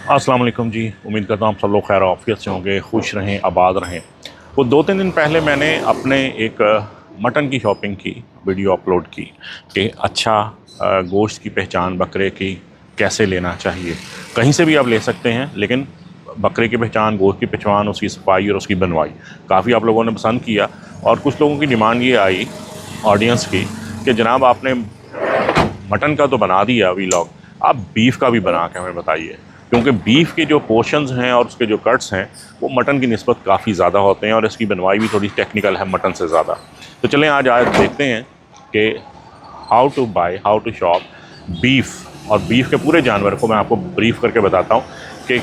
अस्सलाम वालेकुम जी। उम्मीद करता हूँ आप सब लोग खैर आफियत से होंगे, खुश रहें, आबाद रहें। वो 2-3 दिन पहले मैंने अपने एक मटन की शॉपिंग की, वीडियो अपलोड की कि अच्छा गोश्त की पहचान बकरे की कैसे लेना चाहिए। कहीं से भी आप ले सकते हैं, लेकिन बकरे की पहचान, गोश्त की पहचान, उसकी सफाई और उसकी बनवाई काफ़ी आप लोगों ने पसंद किया। और कुछ लोगों की डिमांड ये आई ऑडियंस की कि जनाब आपने मटन का तो बना दिया वीलॉग, आप बीफ का भी बना के हमें बताइए, क्योंकि बीफ के जो पोर्शंस हैं और उसके जो कट्स हैं वो मटन की निस्बत काफ़ी ज़्यादा होते हैं और इसकी बनवाई भी थोड़ी टेक्निकल है मटन से ज़्यादा। तो चलें आज देखते हैं कि how to buy, how to shop beef, और बीफ के पूरे जानवर को मैं आपको ब्रीफ करके बताता हूँ कि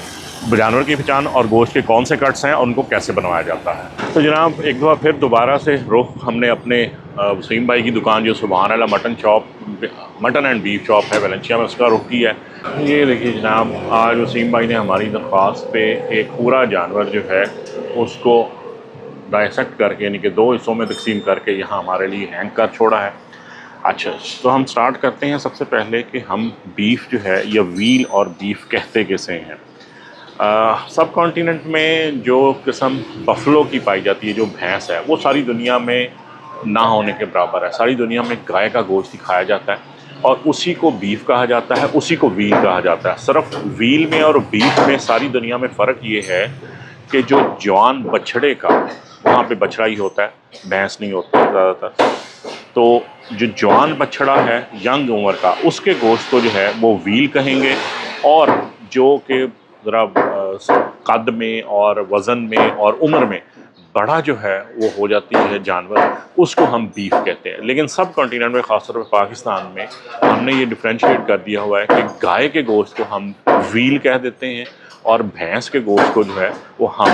जानवर की पहचान और गोश्त के कौन से कट्स हैं और उनको कैसे बनवाया जाता है। तो जनाब एक दफ़ा फिर दोबारा से रुख हमने अपने वसीम भाई की दुकान जो Subhan Allah mutton shop, mutton and beef shop है वेलेंशिया में, उसका रुख किया है। ये देखिए जनाब, आज वसीम भाई ने हमारी दरख्वास्त पे एक पूरा जानवर जो है उसको डायसेक्ट करके, यानी कि 2 हिस्सों में तकसीम करके यहाँ हमारे लिए हैंग कर छोड़ा है। अच्छा, तो हम स्टार्ट करते हैं सबसे पहले कि हम बीफ जो है, या व्हील और बीफ कहते किसे हैं। सब कॉन्टिनेंट में जो किस्म बफलो की पाई जाती है, जो भैंस है, वो सारी दुनिया में ना होने के बराबर है। सारी दुनिया में गाय का गोश्त ही खाया जाता है और उसी को बीफ कहा जाता है, उसी को व्हील कहा जाता है। सिर्फ व्हील में और बीफ में सारी दुनिया में फ़र्क ये है कि जो जवान बछड़े का, वहाँ पे बछड़ा ही होता है, भैंस नहीं होता ज़्यादातर। तो जो जवान बछड़ा है यंग उम्र का, उसके गोश्त को जो है वो व्हील कहेंगे, और जो कि ज़रा कद में और वज़न में और उम्र में बड़ा जो है वो हो जाती है जानवर, उसको हम बीफ कहते हैं। लेकिन सब कॉन्टिनेंट में, ख़ासतौर पर पाकिस्तान में, हमने ये डिफ्रेंशिएट कर दिया हुआ है कि गाय के गोश्त को हम व्हील कह देते हैं और भैंस के गोश्त को जो है वो हम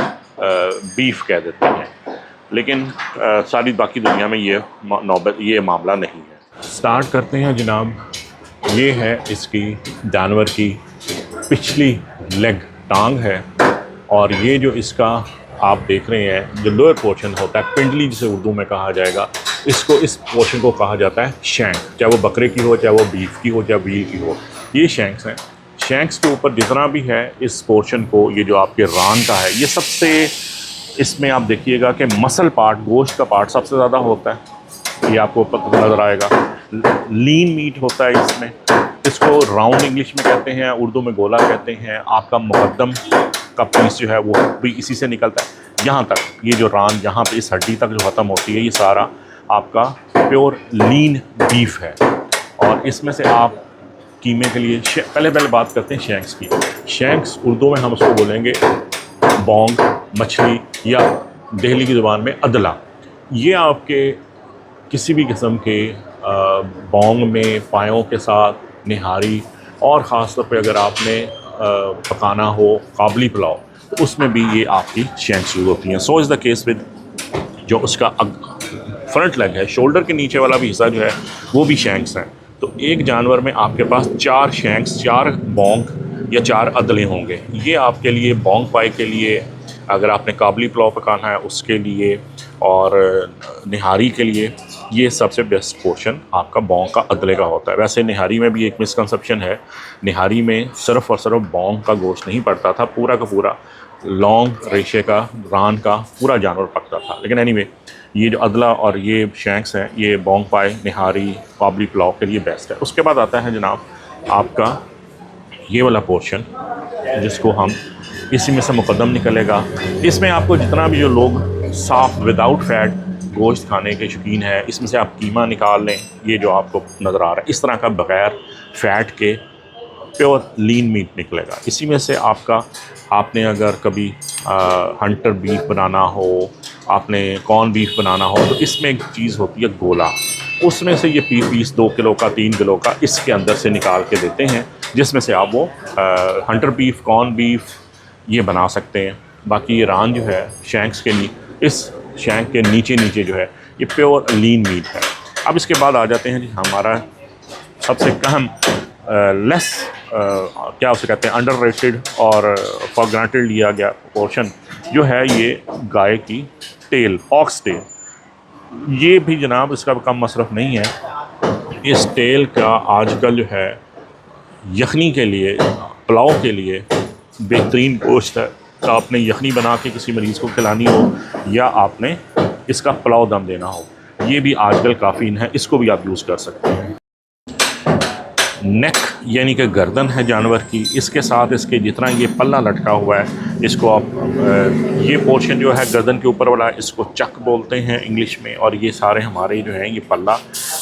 बीफ कह देते हैं। लेकिन सारी बाकी दुनिया में ये मामला नहीं है। स्टार्ट करते हैं जनाब। ये है इसकी जानवर की पिछली लेग, टांग है, और ये जो इसका आप देख रहे हैं जो लोअर पोर्शन होता है, पिंडली जिसे उर्दू में कहा जाएगा, इस पोर्शन को कहा जाता है शैंक। चाहे वो बकरे की हो, चाहे वो बीफ की हो, चाहे व्हील की हो, ये शैंक्स हैं। शैंक्स के ऊपर जितना भी है इस पोर्शन को, ये जो आपके रान का है, ये सबसे, इसमें आप देखिएगा कि मसल पार्ट, गोश्त का पार्ट सबसे ज़्यादा होता है। ये आपको पता नज़र आएगा। लीन मीट होता है इसमें। इसको राउंड इंग्लिश में कहते हैं, उर्दू में गोला कहते हैं। आपका मुकद्दम का पीस जो है वो भी इसी से निकलता है। यहाँ तक, ये जो रान यहाँ पे इस हड्डी तक जो ख़त्म होती है, ये सारा आपका प्योर लीन बीफ है। और इसमें से आप कीमे के लिए पहले बात करते हैं शैंक्स की। शैंक्स उर्दू में हम उसको बोलेंगे बोंग मछली, या दिल्ली की ज़ुबान में अदला। ये आपके किसी भी किस्म के बोंग में पायों के साथ निहारी, और ख़ास तौर पे अगर आपने पकाना हो काबली पुलाव, तो उसमें भी ये आपकी शैंक्स यूज़ होती हैं। So is the case with जो उसका फ्रंट लेग है, शोल्डर के नीचे वाला भी हिस्सा जो है वो भी शैंक्स हैं। तो एक जानवर में आपके पास 4 शैंक्स, 4 बोंग या 4 अदले होंगे। ये आपके लिए बोंग पाई के लिए, अगर आपने काबली पुलाव पकाना है उसके लिए, और निहारी के लिए, ये सबसे बेस्ट पोर्शन आपका बोंग का अदले का होता है। वैसे निहारी में भी एक मिसकंसेप्शन है, निहारी में सिर्फ़ और सिर्फ बोंग का गोश्त नहीं पड़ता था, पूरा का पूरा लॉन्ग रेशे का, रान का पूरा जानवर पकता था। लेकिन एनीवे, ये जो अदला और ये शैंक्स हैं, ये बोंग पाए, निहारी, काबली पुलाव के लिए बेस्ट है। उसके बाद आता है जनाब आपका ये वाला पोर्शन, जिसको हम, इसी में से मुकद्दम निकलेगा। इसमें आपको जितना भी जो लोग साफ़ विदाउट फैट गोश्त खाने के शौकीन है, इसमें से आप कीमा निकाल लें। ये जो आपको नज़र आ रहा है, इस तरह का बग़ैर फ़ैट के प्योर लीन मीट निकलेगा। इसी में से आपने अगर कभी हंटर बीफ बनाना हो, आपने कॉर्न बीफ बनाना हो, तो इसमें एक चीज़ होती है गोला। उसमें से ये पीस 2 किलो का, 3 किलो का इसके अंदर से निकाल के देते हैं, जिसमें से आप वो हंटर बीफ, कॉर्न बीफ ये बना सकते हैं। बाकी ये रान जो है शैंक्स के इस शैंक के नीचे जो है ये प्योर लीन मीट है। अब इसके बाद आ जाते हैं जी हमारा सबसे अहम, लेस क्या उसे कहते हैं, अंडररेटेड और फॉर ग्रांटेड लिया गया पोर्शन, जो है ये गाय की टेल, ऑक्स टेल। ये भी जनाब इसका कम मसरफ़ नहीं है। इस टेल का आजकल जो है यखनी के लिए, पुलाव के लिए बेहतरीन गोश्त है। आपने यखनी बना के किसी मरीज़ को खिलानी हो या आपने इसका पुलाव दम देना हो, ये भी आजकल काफ़ी इन है, इसको भी आप यूज़ कर सकते हैं। नेक यानी कि गर्दन है जानवर की, इसके साथ इसके जितना ये पल्ला लटका हुआ है, इसको आप ये पोर्शन जो है गर्दन के ऊपर वाला, इसको चक बोलते हैं इंग्लिश में, और ये सारे हमारे जो हैं ये पल्ला,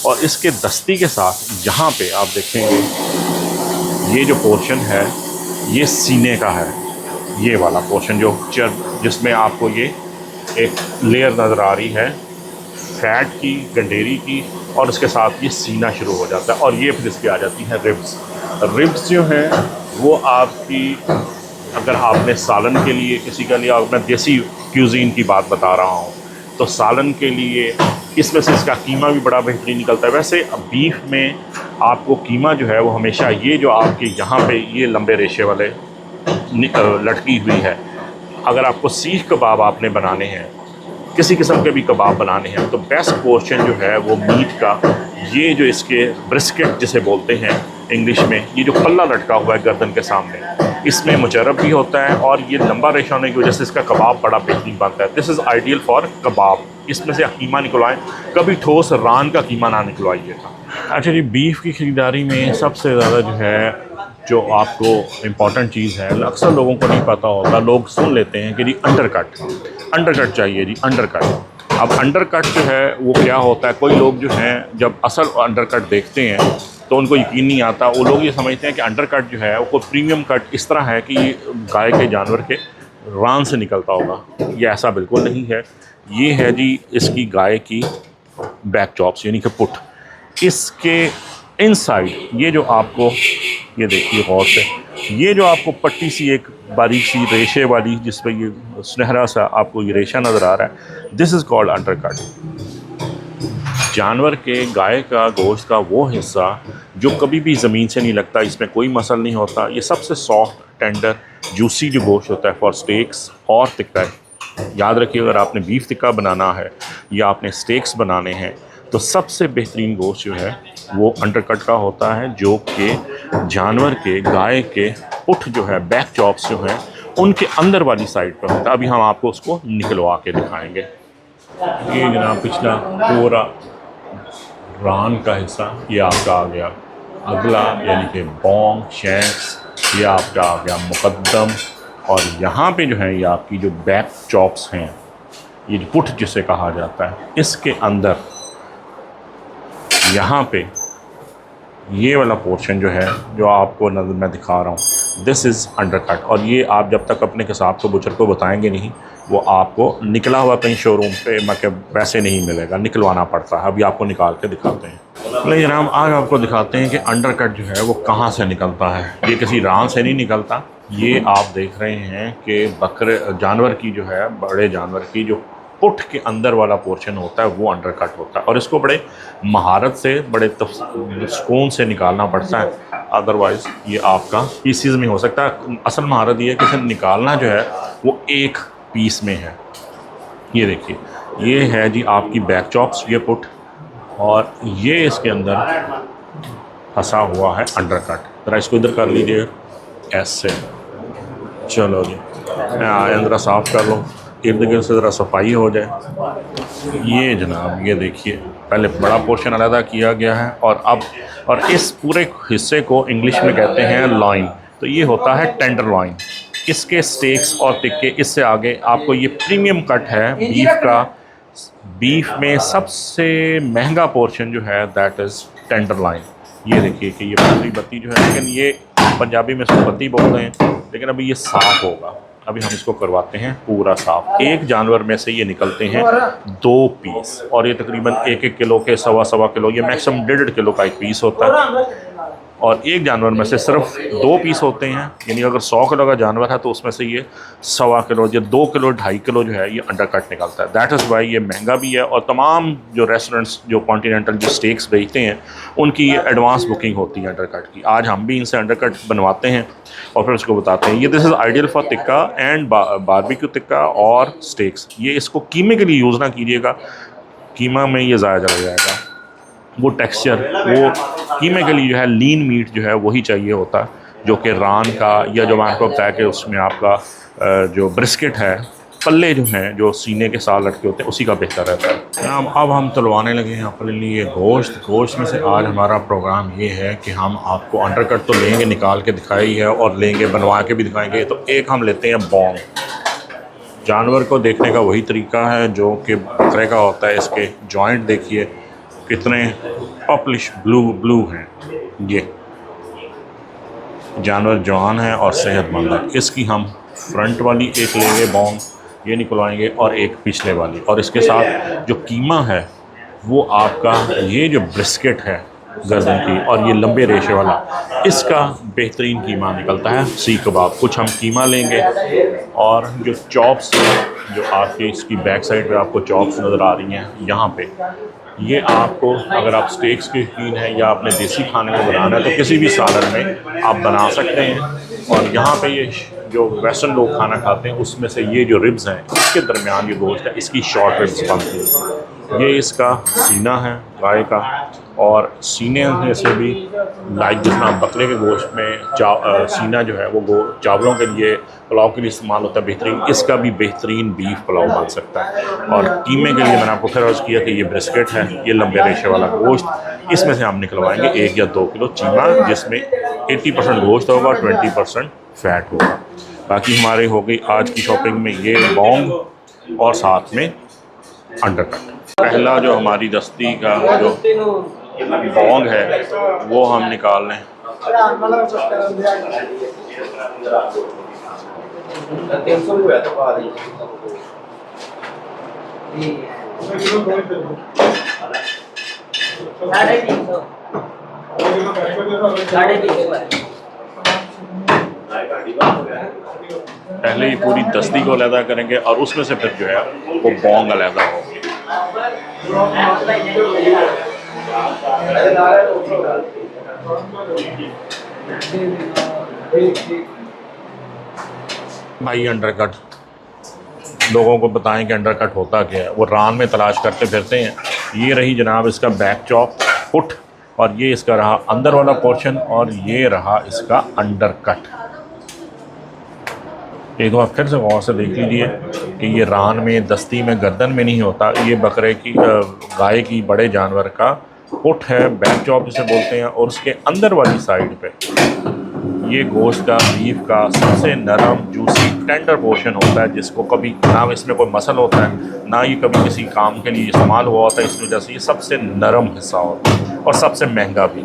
और इसके दस्ती के साथ यहाँ पे आप देखेंगे ये जो पोर्शन है ये सीने का है। ये वाला पोर्शन जो चर्ब, जिसमें आपको ये एक लेयर नज़र आ रही है फैट की, गंडेरी की, और उसके साथ ये सीना शुरू हो जाता है, और ये फिर इसकी आ जाती है रिब्स। रिब्स जो हैं वो आपकी, अगर आपने सालन के लिए किसी का लिया, मैं देसी क्यूजीन की बात बता रहा हूँ, तो सालन के लिए इसमें से इसका कीमा भी बड़ा बेहतरीन निकलता है। वैसे बीफ में आपको कीमा जो है वो हमेशा ये जो आपके यहाँ पे ये लंबे रेशे वाले लटकी हुई है, अगर आपको सीख कबाब आपने बनाने हैं, किसी किस्म के भी कबाब बनाने हैं, तो बेस्ट पोर्शन जो है वो मीट का, ये जो इसके ब्रिस्केट जिसे बोलते हैं इंग्लिश में, ये जो पल्ला लटका हुआ है गर्दन के सामने, इसमें मुचरब भी होता है, और ये लंबा रेशा होने की वजह से इसका कबाब बड़ा बेहतरीन बनता है। दिस इज़ आइडियल फॉर कबाब। इसमें से कीमा निकलवाएं, कभी ठोस रान का कीमा ना निकलवाइएगा। अच्छा जी, बीफ की ख़रीदारी में सबसे ज़्यादा जो है, जो आपको इम्पॉर्टेंट चीज़ है, अक्सर लोगों को नहीं पता होता, लोग सुन लेते हैं कि जी अंडर कट चाहिए जी, अंडर कट। अब अंडर कट जो है वो क्या होता है, कोई लोग जो हैं जब असल अंडर कट देखते हैं तो उनको यकीन नहीं आता, वो लोग ये समझते हैं कि अंडर कट जो है वो कोई प्रीमियम कट इस तरह है कि ये गाय के जानवर के रान से निकलता होगा। ये ऐसा बिल्कुल नहीं है। ये है जी इसकी गाय की बैक चॉप्स यानी कि पुट। इसके इनसाइड ये जो आपको, ये देखिए गौर से, ये जो आपको पट्टी सी एक बारीक सी रेशे वाली, जिस पर ये सुनहरा सा आपको ये रेशा नज़र आ रहा है, this is called under cut. जानवर के गाय का गोश्त का वो हिस्सा जो कभी भी ज़मीन से नहीं लगता, इसमें कोई मसल नहीं होता, ये सबसे सॉफ्ट, टेंडर, जूसी जो गोश्त होता है फॉर स्टेक्स और टिक्का है। याद रखिए, अगर आपने बीफ टिक्का बनाना है या आपने स्टेक्स बनाने हैं, तो सबसे बेहतरीन गोश्त जो है वो अंडरकट का होता है, जो कि जानवर के, गाय के पुठ जो है, बैक चॉप्स जो हैं, उनके अंदर वाली साइड पर होता है। अभी हम आपको उसको निकलवा के दिखाएंगे। ये जनाब पिछला पूरा रान का हिस्सा ये आपका आ गया, अगला यानी कि बोंग, शैंक्स, ये आपका आ गया मुकद्दम, और यहाँ पे जो है ये आपकी जो बैक चॉप्स हैं, ये जो पुठ जिसे कहा जाता है, इसके अंदर यहाँ पे ये वाला पोर्शन जो है, जो आपको नज़र मैं दिखा रहा हूँ, दिस इज़ अंडरकट। और ये आप जब तक अपने किसाब को, बुचर को बताएंगे नहीं, वो आपको निकला हुआ कहीं शोरूम पे वैसे नहीं मिलेगा, निकलवाना पड़ता है। अभी आपको निकाल के दिखाते हैं। लेकिन हम आज आपको दिखाते हैं कि अंडरकट जो है वो कहाँ से निकलता है। ये किसी रान से नहीं निकलता। ये आप देख रहे हैं कि बकरे जानवर की जो है, बड़े जानवर की जो पुठ के अंदर वाला पोर्शन होता है वो अंडरकट होता है, और इसको बड़े महारत से, बड़े सुकून से निकालना पड़ता है, अदरवाइज़ ये आपका पीसीज में हो सकता है। असल महारत ये है कि इसे निकालना जो है वो एक पीस में है। ये देखिए, ये है जी आपकी बैक चॉप्स, ये पुठ, और ये इसके अंदर फंसा हुआ है अंडरकट। ज़रा इसको इधर कर लीजिए ऐसे। चलो जी, मैं अंदर साफ़ कर लूँ, इर्द गिर्द से ज़रा सफाई हो जाए। ये जनाब, ये देखिए, पहले बड़ा पोर्शन अलहदा किया गया है, और इस पूरे हिस्से को इंग्लिश में कहते हैं लॉइन। तो ये होता है टेंडर लॉइन। इसके स्टेक्स और टिक्के, इससे आगे आपको ये प्रीमियम कट है बीफ का। बीफ में सबसे महंगा पोर्शन जो है दैट इज़ टेंडर लाइन। ये देखिए कि ये पूरी बत्ती जो है, लेकिन ये पंजाबी में इसको बत्ती बोलते हैं, लेकिन अभी ये साफ़ होगा। अभी हम इसको करवाते हैं पूरा साफ़। एक जानवर में से ये निकलते हैं 2 पीस, और ये तकरीबन 1-1 किलो के, 1.25 किलो, ये मैक्सिमम 1.5 किलो का एक पीस होता है। और एक जानवर में से सिर्फ 2 पीस होते हैं, यानी अगर 100 किलो का जानवर है तो उसमें से ये 1.25 किलो या 2 किलो 2.5 किलो जो है ये अंडरकट निकलता है। दैट इज़ वाई ये महंगा भी है, और तमाम जो रेस्टोरेंट्स, जो कॉन्टिनेंटल जो स्टेक्स बेचते हैं, उनकी ये एडवांस बुकिंग होती है अंडरकट की। आज हम भी इनसे अंडरकट बनवाते हैं और फिर उसको बताते हैं। ये this is ideal for tikka and barbecue tikka और स्टेक्स। ये इसको कीमे के लिए यूज़ ना कीजिएगा, कीमा में ये ज़ाया चला जाएगा। वो टेक्सचर, वो कीमे के लिए जो है लीन मीट जो है वही चाहिए होता है। जो कि रान का, या जो मैंने आपको बताया कि उसमें आपका जो ब्रिस्किट है, पल्ले जो हैं जो सीने के साथ लटके होते हैं, उसी का बेहतर रहता है। अब हम तलवाने लगे हैं अपने लिए गोश्त में से आज हमारा प्रोग्राम ये है कि हम आपको अंडरकट तो लेंगे, निकाल के दिखाई है, और लेंगे बनवा के भी दिखाएंगे। तो एक हम लेते हैं बोंग। जानवर को देखने का वही तरीका है जो कि बकरे का होता है। इसके जॉइंट देखिए कितने पॉपुलिश ब्लू हैं। ये जानवर जवान है और सेहतमंद है। इसकी हम फ्रंट वाली एक लेंगे बोंग, ये निकलवाएंगे, और एक पिछले वाली, और इसके साथ जो कीमा है वो आपका ये जो ब्रिस्किट है गर्दन की, और ये लंबे रेशे वाला, इसका बेहतरीन कीमा निकलता है। सीख कबाब कुछ हम कीमा लेंगे, और जो चॉप्स जो आपके इसकी बैक साइड पे आपको चॉप्स नज़र आ रही हैं यहाँ पे, ये आपको अगर आप स्टेक्स के शौकीन हैं या अपने देसी खाने को बनाना है तो किसी भी सालन में आप बना सकते हैं। और यहाँ पे ये जो वेस्टर्न लोग खाना खाते हैं उसमें से ये जो रिब्स हैं इसके दरमियान ये गोश्त है, इसकी शॉर्ट रिब्स बनती है। ये इसका सीना है गाय का, और सीने में से भी लाइक जितना बकरे के गोश्त में सीना जो है वो चावलों के लिए, पुलाव के लिए इस्तेमाल होता है बेहतरीन, इसका भी बेहतरीन बीफ पुलाव बन सकता है। और कीमे के लिए मैंने आपको फिर अर्ज़ किया कि ये ब्रिस्किट है, ये लंबे रेशे वाला गोश्त, इसमें से हम निकलवाएंगे 1 या 2 किलो चीमा, जिसमें 80% गोश्त होगा, 20% फैट होगा। बाकी हमारे हो गई आज की शॉपिंग में ये बोंग और साथ में अंडरकट। पहला जो हमारी दस्ती का जो बोंग है वो हम निकाल लें। पहले ही पूरी दस्ती को अलहदा करेंगे और उसमें से फिर जो है वो बोंग अलहदा होगी। भाई अंडरकट लोगों को बताएं कि अंडरकट होता क्या है, वो रान में तलाश करते फिरते हैं। ये रही जनाब इसका बैक चॉप फुट, और ये इसका रहा अंदर वाला पोर्शन, और ये रहा इसका अंडरकट। एक बार फिर से गौर से देख लीजिए कि ये रान में, दस्ती में, गर्दन में नहीं होता। ये बकरे की, गाय की, बड़े जानवर का पुट है, बैक चॉप जिसे बोलते हैं, और उसके अंदर वाली साइड पे ये गोश्त का, बीफ का सबसे नरम, जूसी, टेंडर पोर्शन होता है, जिसको कभी ना इसमें कोई मसल होता है, ना ये कभी किसी काम के लिए इस्तेमाल हुआ होता है। इस वजह से ये सबसे नरम हिस्सा होता है और सबसे महंगा भी।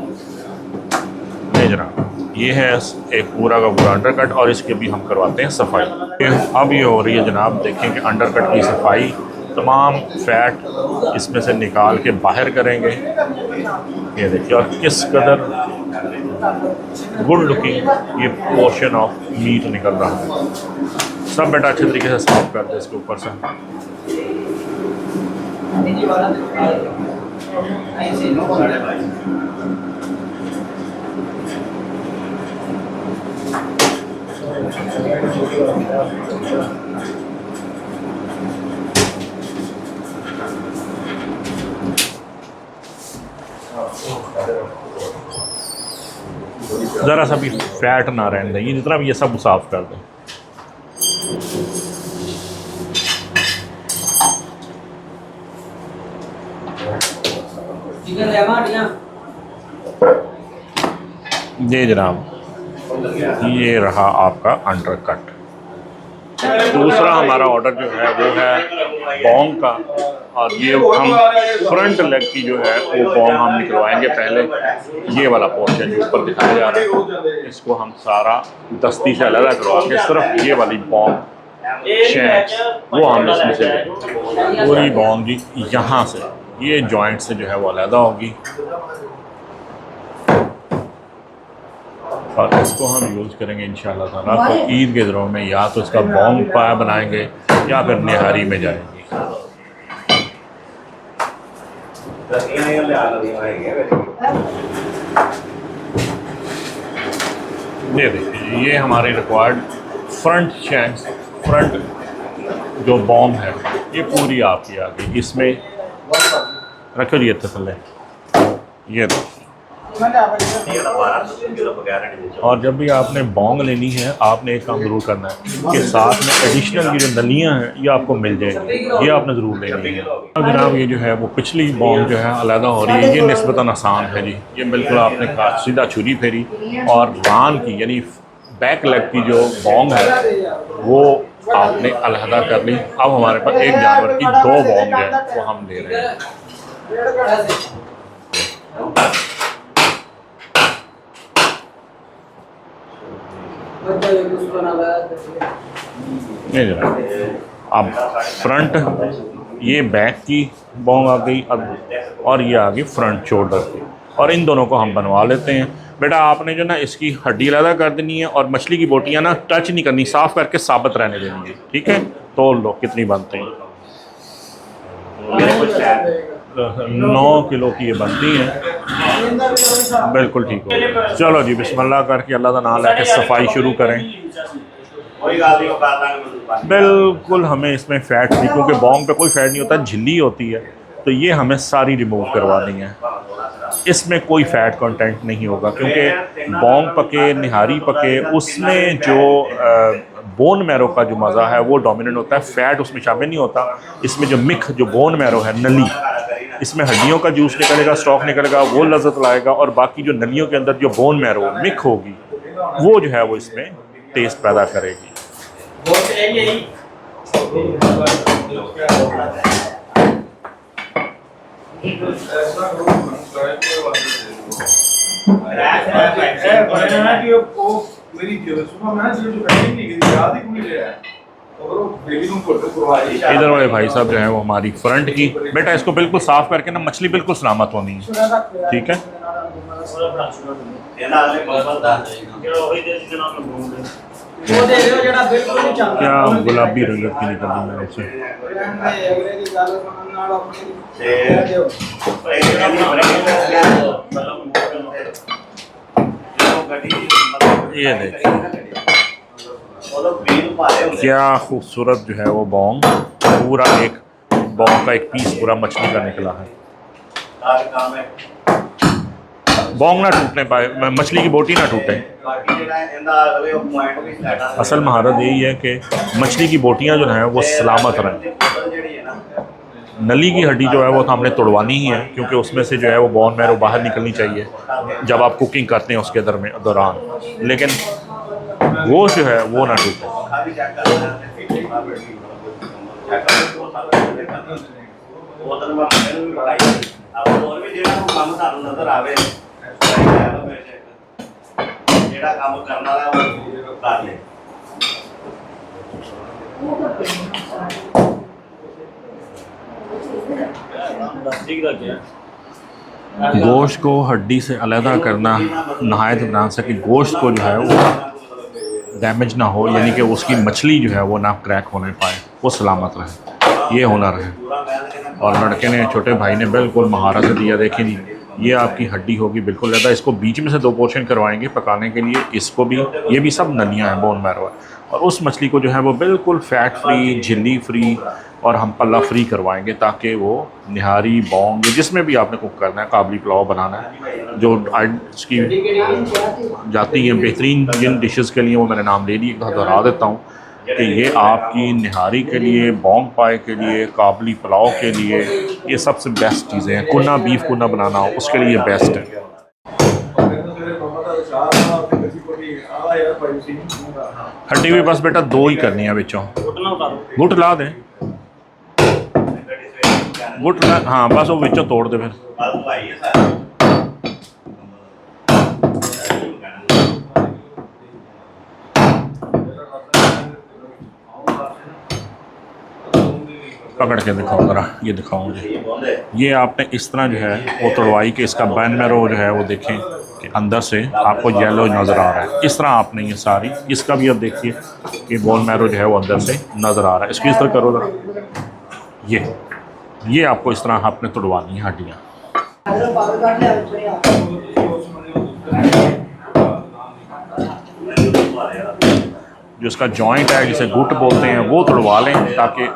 ये जनाब ये है एक पूरा का पूरा अंडरकट, और इसके भी हम करवाते हैं सफाई। अब ये हो रही है जनाब, देखें कि अंडरकट की सफाई, तमाम फैट इसमें से निकाल के बाहर करेंगे। ये देखिए, और किस कदर गुड लुकिंग ये पोर्शन ऑफ मीट निकल रहा है। सब बेटा अच्छे तरीके से साफ कर दे इसके ऊपर से। ज़रा सा भी फैट ना रहने दें, ये जितना भी ये सब साफ कर दें। ये जनाब ये रहा आपका अंडरकट। दूसरा हमारा ऑर्डर जो है वो है बोंग का, और ये हम फ्रंट लेग की जो है वो बोंग हम निकलवाएंगे। पहले ये वाला पोर्शन जो ऊपर दिखाया जा रहा है इसको हम सारा दस्ती से अलग करवा के सिर्फ ये वाली बोंग शैंक्स वो हम इसमें से पूरी बोंग जी यहाँ से ये जॉइंट से जो है वो अलहदा होगी, और इसको हम यूज़ करेंगे इंशाल्लाह ताला। तो ईद के दिनों में या तो इसका बोंग पाया बनाएंगे या फिर निहारी में जाएंगे। ये देखिए, ये हमारी रिक्वायर्ड फ्रंट शैंक्स, फ्रंट जो बोंग है ये पूरी आपकी आ गई। इसमें रखो जी थल्ले, ये और जब भी आपने बोंग लेनी है आपने एक काम ज़रूर करना है कि साथ में एडिशनल की जो नलियाँ हैं ये आपको मिल जाएंगी, ये आपने ज़रूर लेनी है। अब जनाब ये जो है वो पिछली बोंग जो है अलहदा हो रही है, ये निस्बतन आसान है जी। ये बिल्कुल आपने कहा सीधा छुरी फेरी और रान की यानी बैक लेग की जो बोंग है वो आपने अलहदा कर ली। अब हमारे पास एक जानवर की 2 बोंग है वो हम ले रहे हैं। नहीं जनाब, अब फ्रंट ये बैक की बोंग आ गई अब, और ये आ गई फ्रंट शोल्डर की, और इन दोनों को हम बनवा लेते हैं। बेटा आपने जो ना इसकी हड्डी अलग कर देनी है और मछली की बोटियाँ ना टच नहीं करनी, साफ़ करके साबित रहने देनी है, ठीक है। तोल लो कितनी बनते हैं। 9 किलो की ये बनती हैं, बिल्कुल ठीक हो। चलो जी बिस्मिल्लाह करके अल्लाह का नाम लेके सफाई शुरू करें। बिल्कुल हमें इसमें फ़ैट नहीं, क्योंकि बोंग पे कोई फ़ैट नहीं होता, झिल्ली होती है, तो ये हमें सारी रिमूव करवानी है। इसमें कोई फ़ैट कंटेंट नहीं होगा, क्योंकि बोंग पके निहारी पके उसमें जो बोन मैरो का जो मज़ा है वो डोमिनेंट होता है, फ़ैट उसमें शामिल नहीं होता। इसमें जो मिख जो बोन मैरो है नली, इसमें हड्डियों का जूस निकलेगा, स्टॉक निकलेगा, वो लज्जत लाएगा, और बाकी जो नलियों के अंदर जो बोन मैरो मिख होगी वो जो है वो इसमें टेस्ट पैदा करेगी। इधर वाले भाई साहब जो है वो हमारी फ्रंट की, बेटा इसको बिल्कुल साफ करके ना मछली बिल्कुल सलामत होनी है, ठीक है। क्या गुलाबी रंगत की निकल रही मेरे से। ये देखिए क्या खूबसूरत जो है वो बोंग, पूरा एक बोंग का एक पीस पूरा मछली का निकला है। बोंग ना टूटने पाए, मछली की बोटी ना टूटे। असल महारत यही है कि मछली की बोटियां जो हैं वो सलामत रहें। नली की हड्डी जो है वो तो हमने तोड़वानी ही है, क्योंकि उसमें से जो है वो बोन मैरो बाहर निकलनी चाहिए जब आप कुकिंग करते हैं उसके दौरान, लेकिन वो जो है वो ना टूटे। गोश्त को हड्डी से अलहदा करना नहायत ध्यान से कि गोश्त को जो है वो डैमेज ना हो, यानी कि उसकी मछली जो है वो ना क्रैक होने पाए, वो सलामत रहे, ये हुनर है। और लड़के ने, छोटे भाई ने बिल्कुल महारत से दिया। देखिए जी ये आपकी हड्डी होगी बिल्कुल ज़्यादा, इसको बीच में से 2 पोर्शन करवाएंगे पकाने के लिए, इसको भी, ये भी सब नलियाँ हैं, बोन मैरो है, और उस मछली को जो है वो बिल्कुल फ़ैट फ्री, झिल्ली फ्री और हम पल्ला फ्री करवाएंगे, ताकि वो निहारी बोंग जिसमें भी आपने कुक करना है, काबली पुलाव बनाना है, जो इसकी जाती हैं बेहतरीन जिन डिशेस के लिए वो मैंने नाम ले लिए, दोहरा देता हूँ कि ये आपकी निहारी के लिए, बोंग पाए के लिए, काबली पुलाव के लिए ये सबसे बेस्ट चीज़ें हैं। कुन्ना बीफ कुन्ना बनाना हो उसके लिए बेस्ट है। हड्डी भी बस बेटा 2 ही करनी है बिचों, गुट ला दें, गुट ला, हाँ बस वो बिचों तोड़ दे फिर। पकड़ के दिखाओ ज़रा, ये दिखाओ मुझे। ये आपने इस तरह जो है वो तोड़वाई कि इसका बैन मैरो जो है वो देखें कि अंदर से आपको येलो नज़र आ रहा है, इस तरह आपने ये सारी, इसका भी अब देखिए कि बोन मैरो जो है वो अंदर से नज़र आ रहा है। इसकी इस तरह करो ज़रा, ये आपको इस तरह आपने तोड़वानी है हड्डियाँ। जो इसका जॉइंट है जिसे गुट बोलते हैं वो तोड़वा लें, ताकि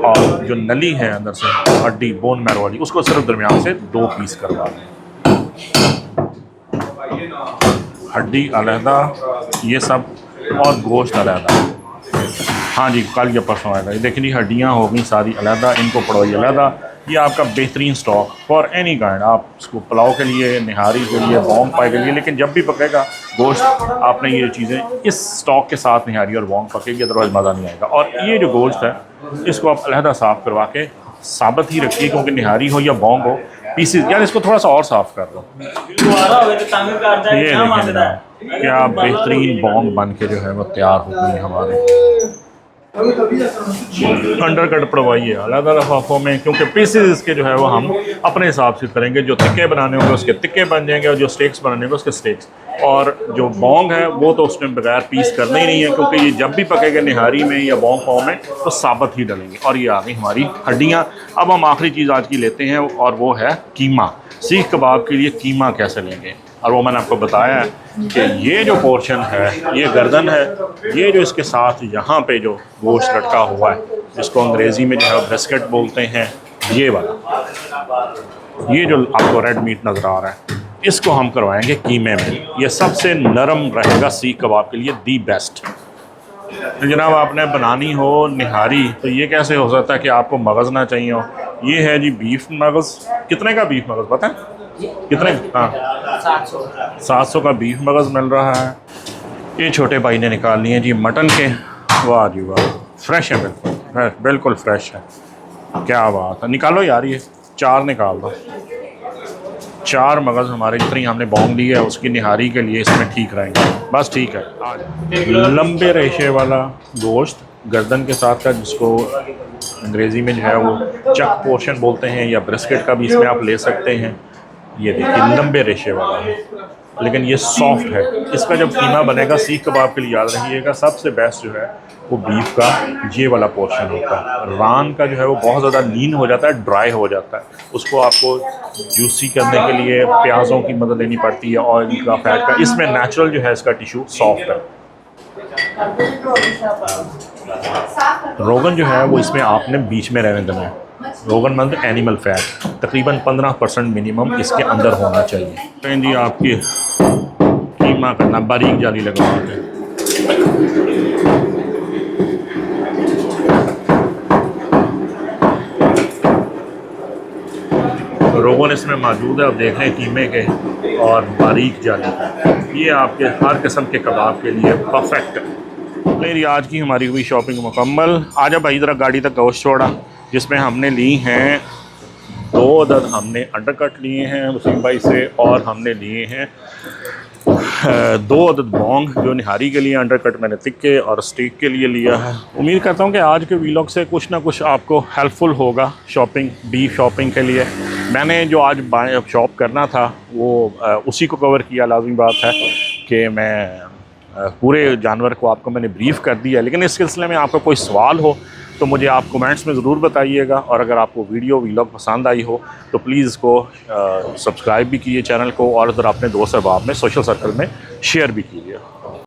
और जो नली है अंदर से हड्डी बोन मैरो वाली उसको सिर्फ दरमियान से 2 पीस करवा दें। हड्डी अलहदा, ये सब, और गोश्त अलहदा। हाँ जी, कल या परसों आएगा। ये देखिए जी, हड्डियाँ हो गई सारी अलहदा, इनको पड़ोई अलहदा। ये आपका बेहतरीन स्टॉक फॉर एनी काइंड, आप इसको पुलाव के लिए, निहारी के लिए, बोंग पाई के लिए, लेकिन जब भी पकेगा गोश्त आपने ये चीज़ें इस स्टॉक के साथ निहारी और बोंग पकेगी, अदरवाइज़ मज़ा नहीं आएगा। और ये जो गोश्त है इसको आप अलहदा साफ़ करवा के साबित ही रखिए, क्योंकि निहारी हो या बोंग हो, पीसीज यार इसको थोड़ा सा और साफ़ कर दो। ये देखें क्या बेहतरीन बोंग बन के जो है वो तैयार हो गई हमारे। अंडर कट पड़वाइए अलग अलग हाफों में, क्योंकि पीसेस इसके जो है वो हम अपने हिसाब से करेंगे। जो तिक्के बनाने होंगे उसके तिक्के बन जाएंगे, और जो स्टेक्स बनाने होंगे उसके स्टेक्स। और जो बोंग है वो तो उसमें बगैर पीस करना ही नहीं है, क्योंकि ये जब भी पकेगा निहारी में या बोंग पाव में तो साबित ही डलेंगे। और ये आ गई हमारी हड्डियाँ। अब हम आखिरी चीज़ आज की लेते हैं, और वो है कीमा। सीख कबाब के लिए कीमा कैसे लेंगे, और वो मैंने आपको बताया है कि ये जो पोर्शन है ये गर्दन है, ये जो इसके साथ यहाँ पे जो गोश्त लटका हुआ है, जिसको अंग्रेज़ी में जो है ब्रिस्केट बोलते हैं, ये वाला, ये जो आपको रेड मीट नज़र आ रहा है, इसको हम करवाएंगे कीमे में। ये सबसे नरम रहेगा सीख कबाब के लिए, दी बेस्ट। तो जनाब आपने बनानी हो निहारी, तो ये कैसे हो सकता है कि आपको मगज़ ना चाहिए हो। ये है जी बीफ मगज़। कितने का बीफ मगज़ पता है कितने? हाँ, 700 का बीफ मगज़ मिल रहा है। ये छोटे भाई ने निकाल लिए जी मटन के। वाह जी वाह, फ्रेश है, बिल्कुल बिल्कुल फ्रेश है। क्या बात है, निकालो यार, ये 4 निकाल दो। 4 मगज़ हमारे जितनी हमने बोंग ली है उसकी निहारी के लिए इसमें ठीक रहेंगे। बस ठीक है। आज लंबे रेशे वाला गोश्त गर्दन के साथ का, जिसको अंग्रेज़ी में जो है वो चक पोर्शन बोलते हैं, या ब्रिस्केट का भी इसमें आप ले सकते हैं। ये देखिए लंबे रेशे वाला है, लेकिन ये सॉफ्ट है। इसका जब कीमा बनेगा सीख कबाब के लिए याद रखिएगा, सबसे बेस्ट जो है वो बीफ का ये वाला पोर्शन होता है। रान का जो है वो बहुत ज़्यादा लीन हो जाता है, ड्राई हो जाता है। उसको आपको जूसी करने के लिए प्याज़ों की मदद लेनी पड़ती है, ऑयल का, फैट का। इसमें नेचुरल जो है इसका टिश्यू सॉफ्ट है। रोगन जो है वो इसमें आपने बीच में रहने देना है। रोगन मतलब एनिमल फैट, तकरीबन 15% मिनिमम इसके अंदर होना चाहिए। तो जी आपकी कीमा करना, बारीक जाली लगा के। रोगन इसमें मौजूद है, आप देख लें कीमे के, और बारीक जाली। ये आपके हर किस्म के कबाब के लिए परफेक्ट है। मेरी आज की हमारी हुई शॉपिंग मुकम्मल। आजा भाई ज़रा गाड़ी तक गोश्त छोड़ा, जिसमें हमने ली हैं 2 अदद हमने अंडरकट लिए हैं वसीम भाई से, और हमने लिए हैं 2 अदद बोंग जो निहारी के लिए, अंडरकट मैंने तिक्के और स्टीक के लिए लिया है। उम्मीद करता हूँ कि आज के वीलॉग से कुछ ना कुछ आपको हेल्पफुल होगा शॉपिंग, बीफ शॉपिंग के लिए। मैंने जो आज शॉप करना था वो उसी को कवर किया। लाज़मी बात है कि मैं पूरे जानवर को आपको मैंने ब्रीफ़ कर दिया, लेकिन इस सिलसिले में आपका कोई सवाल हो तो मुझे आप कमेंट्स में ज़रूर बताइएगा। और अगर आपको वीडियो वीलॉग पसंद आई हो तो प्लीज़ इसको सब्सक्राइब भी कीजिए चैनल को, और अगर अपने दोस्त अहबाब में, सोशल सर्कल में शेयर भी कीजिए।